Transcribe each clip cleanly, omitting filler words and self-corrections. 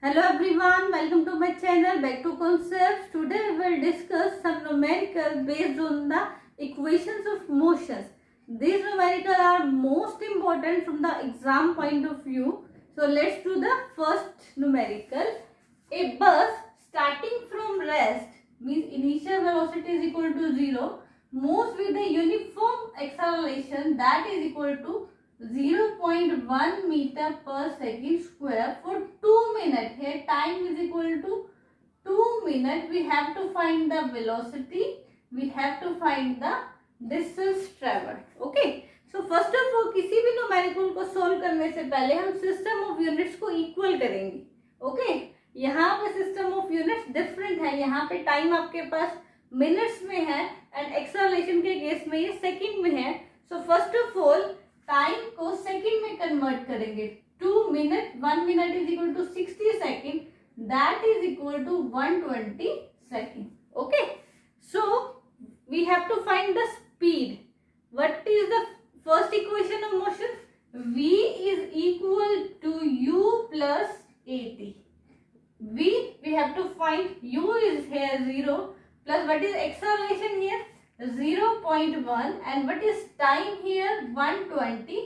Hello everyone, welcome to my channel Back to Concepts. Today we will discuss some numericals based on the equations of motions. These numericals are most important from the exam point of view. So let's do the first numerical. A bus starting from rest means initial velocity is equal to 0, moves with a uniform acceleration that is equal to 0.1 meter per second square for 2 minutes. Here time is equal to 2 minutes. We have to find the velocity. We have to find the distance traveled. Okay. So first of all किसी भी numerical को solve करने से पहले हम system of units को equal करेंगे. Okay. यहाँ पे सिस्टम ऑफ यूनिट्स डिफरेंट है. यहाँ पे टाइम आपके पास मिनट्स में है एंड एक्सेलरेशन के केस में ये सेकंड में है. So first of all time को सेकंड में कन्वर्ट करेंगे. 2 minute 1 minute is equal to 60 second, that is equal to 120 second. Okay. So we have to find the speed. What is the first equation of motion? v is equal to u plus at. we have to find u is here 0 plus what is acceleration here 0.1 and what is time here 120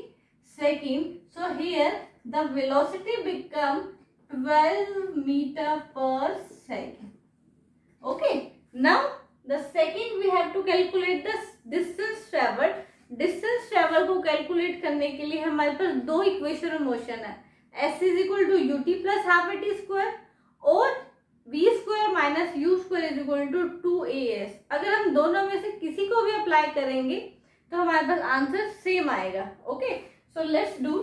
second. So here the velocity become 12 meter per second. Okay. Now the second we have to calculate the distance traveled. Distance travel को calculate करने के लिए हमारे पास दो equation of motion है. s is equal to u t plus half a t square और v square minus u square is equal to 2as. अगर हम दोनों में से किसी को भी अप्लाई करेंगे तो हमारे पास आंसर सेम आएगा. Okay. So let's do.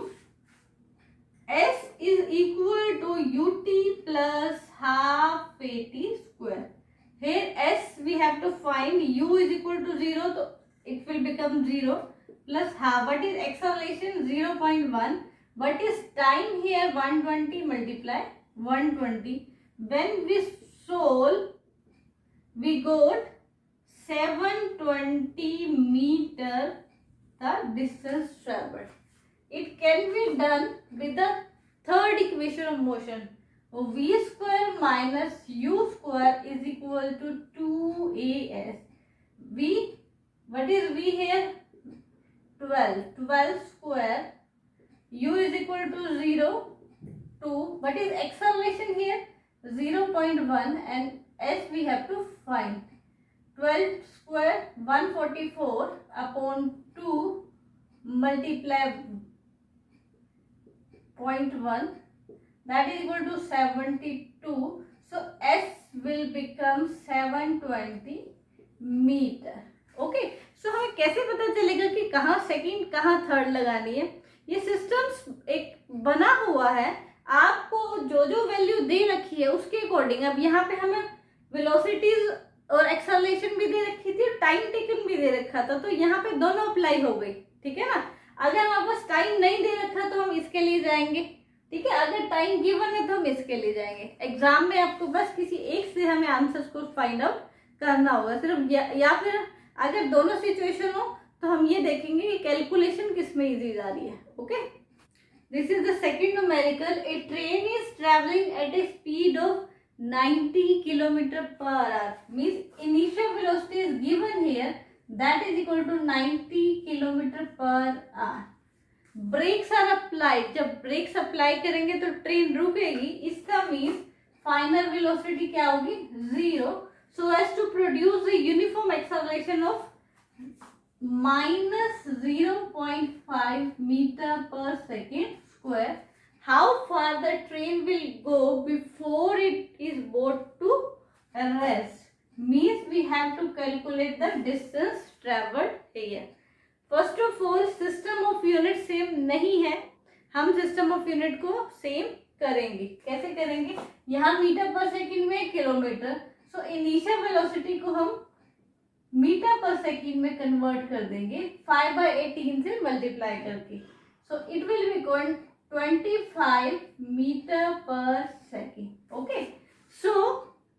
s is equal to u t plus half a t square. Here s we have to find, u is equal to 0 तो it will become 0 plus half. What is acceleration? 0.1. What is time here? 120 multiply 120. When we solve, we got 720 meter the distance traveled. It can be done with the third equation of motion. v square minus u square is equal to 2as. What is v here? 12. 12 square. U is equal to 0. 2. What is acceleration here? 0.1 and s we have to find. 12 square 144 upon 2 multiply 0.1, that is equal to 72. So s will become 720 meter. Okay. सो हमें कैसे पता चलेगा कि कहाँ second कहाँ third लगानी है? ये सिस्टम एक बना हुआ है. आपको जो जो वैल्यू दे रखी है उसके अकॉर्डिंग. अब यहाँ पे हमें वेलोसिटीज और एक्सेलरेशन भी दे रखी थी और टाइम टेकन भी दे रखा था, तो यहाँ पे दोनों अप्लाई हो गई. ठीक है ना. अगर हमारे पास टाइम नहीं दे रखा तो हम इसके लिए जाएंगे. ठीक है. अगर टाइम गिवन है तो हम इसके लिए जाएंगे. एग्जाम में आपको बस किसी एक से हमें आंसर्स को फाइंड आउट करना होगा सिर्फ, या फिर अगर दोनों सिचुएशन हो तो हम ये देखेंगे कि कैलकुलेशन किस में इजी जा रही है. Okay. This is the second numerical. A train is travelling at a speed of 90 kilometre per hour. Means initial velocity is given here, that is equal to 90 kilometre per hour. Brakes are applied. जब brakes apply करेंगे तो train रुकेगी. इसका means final velocity क्या होगी? 0. So as to produce the uniform acceleration of minus 0.5 meter per second square, how far the train will go before it is brought to rest? Means we have to calculate the distance traveled here. First of all, system of unit same नहीं है. हम system of unit को same करेंगे. कैसे करेंगे? यहाँ metre per second में kilometre. So initial velocity को हम मीटर पर सेकंड में कन्वर्ट कर देंगे 5/18 से मल्टीप्लाई करके. So it will be 25 metre per second. Okay. So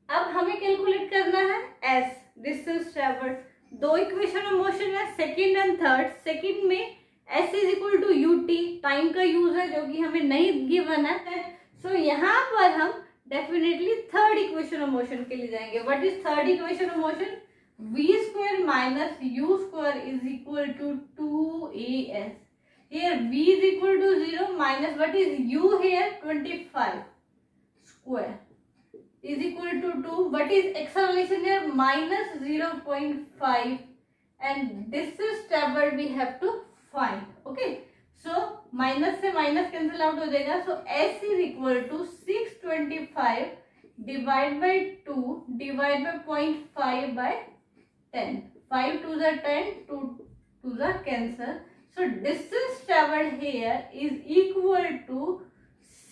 अब हमें कैलकुलेट करना है s, डिस्टेंस ट्रैवल्ड. दो इक्वेशन ऑफ मोशन है, सेकंड एंड थर्ड. सेकंड में s is equal to u t, time का यूज है जो कि हमें नहीं गिवन है. सो यहाँ पर हम definitely third equation of motion के लिए जाएंगे. What is third equation of motion? v square minus u square is equal to 2as. Here v is equal to 0 minus what is u here? 25 square is equal to 2. What is acceleration here? Minus 0.5, and this is traveled we have to find. Okay, so minus से minus cancel out हो जाएगा. So s is equal to 625 divide by 2 divide by 0.5 by 10. 5 to the 10, 2 to the cancel. So distance traveled here is equal to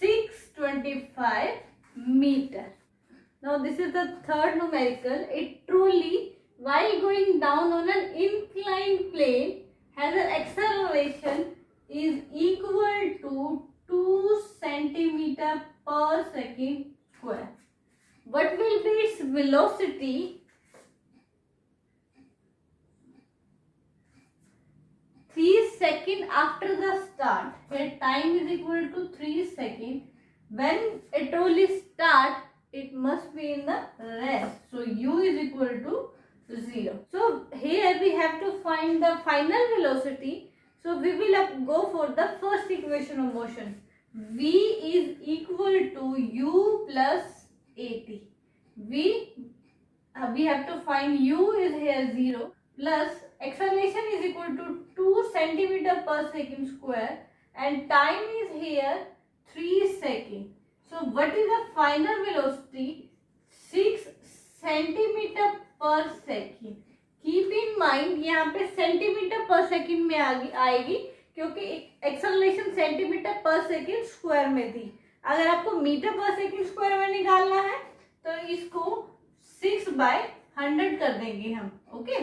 625 meter. Now this is the third numerical. It truly, while going down on an inclined plane, has an acceleration is equal to 2 centimeter per second square. What will be its velocity? 3 seconds after the start. Here time is equal to 3 seconds. When it only start, it must be in the rest. So u is equal to 0. So here we have to find the final velocity. So we will go for the first equation of motion. V is equal to u plus at. We have to find u is here 0 plus acceleration is equal to 2 centimeter per second square, and time is here 3 seconds. So what is the final velocity? 6 centimeter per second. Keep in mind यहाँ पे centimetre पर second में आएगी क्योंकि acceleration centimetre पर second square में थी. अगर आपको मीटर पर सेकंड स्क्वायर में निकालना है तो इसको 6/100 कर देंगे हम. Okay,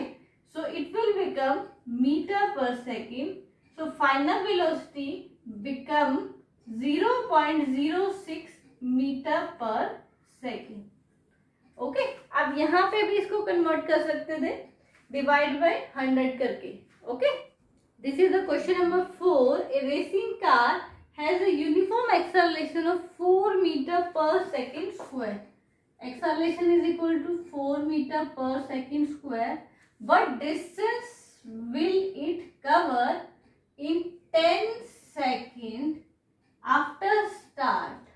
so it will become meter per second. So final velocity become 0.06 meter per second. Okay, अब यहाँ पे भी इसको कन्वर्ट कर सकते थे डिवाइड बाय 100 करके. Okay, this is the question number 4. A racing car has a uniform acceleration of 4 metre per second square. Acceleration is equal to 4 metre per second square. What distance will it cover in 10 seconds after start?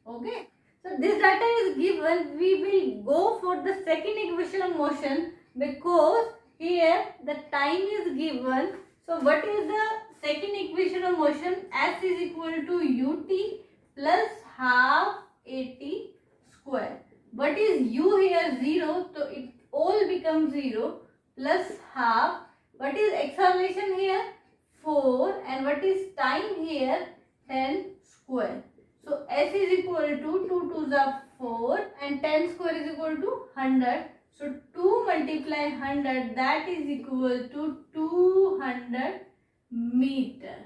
Okay, so this data is given. We will go for the second equation of motion because here the time is given. So what is the second equation of motion? S is equal to ut plus half at square. What is u here? 0, so it all becomes 0. Plus half. What is acceleration here? 4, and what is time here? 10 square. So s is equal to 2 to the 4 and 10 square is equal to 100. So 2 multiply 100, that is equal to 200 meter.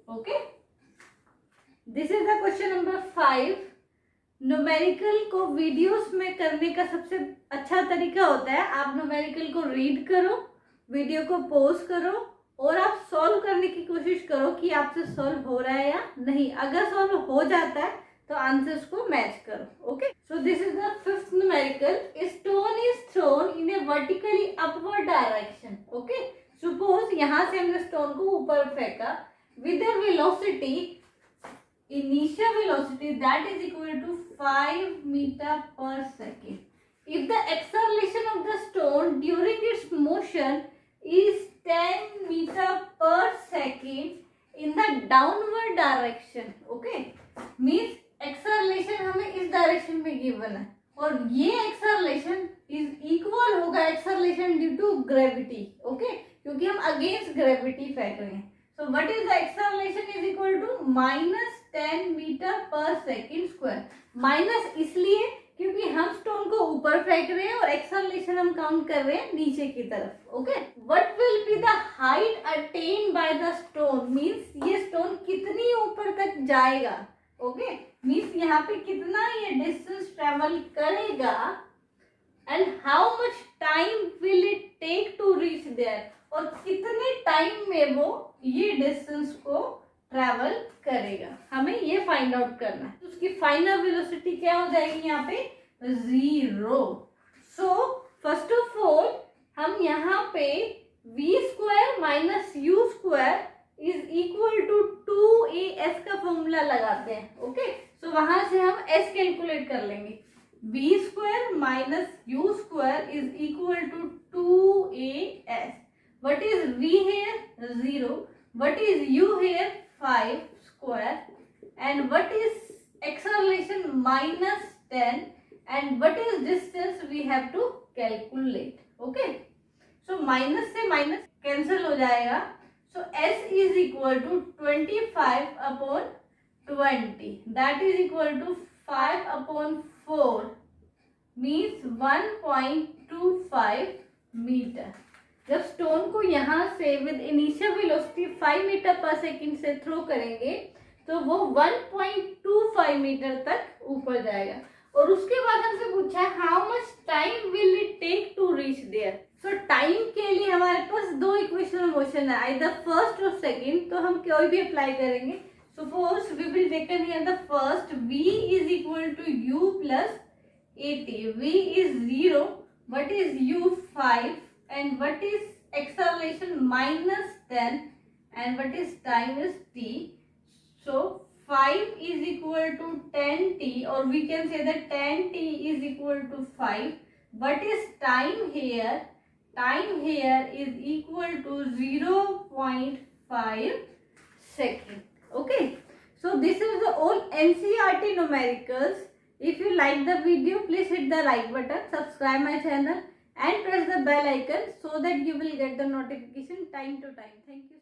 Okay. This is the question number 5. Numerical को videos में करने का सबसे अच्छा तरीका होता है आप न्यूमेरिकल को रीड करो, वीडियो को पॉज करो और आप सॉल्व करने की कोशिश करो कि आपसे सॉल्व हो रहा है या नहीं. अगर सॉल्व हो जाता है तो आंसर्स को मैच करो. Okay, so this is the fifth numerical. A stone is thrown in A vertically upward direction. Okay, suppose यहाँ से हमने स्टोन को ऊपर फेंका with a velocity, initial velocity that is equal to 5 meter per second. If the acceleration of the stone during its motion is 10 meter per second in the downward direction, okay, means acceleration हमें इस direction में given है और ये acceleration is equal होगा acceleration due to gravity. Okay, क्योंकि हम against gravity फेंक रहे हैं. So what is the acceleration is equal to minus 10 metre पर सेकेंड स्क्वायर. माइनस इसलिए क्योंकि हम स्टोन को ऊपर फेंक रहे हैं और एक्सेलरेशन हम काउंट कर रहे हैं नीचे की तरफ. Okay, what will be the height attain by the stone, means ये स्टोन कितनी ऊपर तक जाएगा. ओके, मींस यहाँ पे कितना ये डिस्टेंस ट्रेवल करेगा and how much time will it take to reach there, और कितने टाइम में वो ये डिस्टेंस को ट्रैवल करेगा, हमें ये फाइंड आउट करना है। तो उसकी फाइनल वेलोसिटी क्या हो जाएगी यहाँ पे 0। सो फर्स्ट ऑफ ऑल हम यहाँ पे v square minus u square is equal to 2as का फॉर्मूला लगाते हैं। ओके, सो वहां से हम s कैलकुलेट कर लेंगे। v square minus u square is equal to 2as। What is v here 0, what is u here 5 square, and what is acceleration minus 10, and what is distance we have to calculate. Okay, so minus से minus cancel हो जाएगा। So s is equal to 25 upon 20, that is equal to 5 upon 4 means 1.25 meter। जब stone को यहाँ से with initial velocity 5 metre per second से throw करेंगे तो वो 1.25 मीटर तक ऊपर जाएगा। और उसके बाद हमसे पूछा है how much time will it take to reach there. So time के लिए हमारे पास दो इक्वेशन मोशन है, आइदर फर्स्ट और सेकंड, तो हम कोई भी अप्लाई करेंगे। Suppose we will taken here the first, v is equal to u plus 80, v is 0, what is u 5, and what is acceleration minus 10, and what is time is t. So 5 is equal to 10t, or we can say that 10t is equal to 5. What is time here? Time here is equal to 0.5 second. Okay, so this is the all NCERT numericals. If you like the video, please hit the like button, subscribe my channel and press the bell icon so that you will get the notification time to time. Thank you.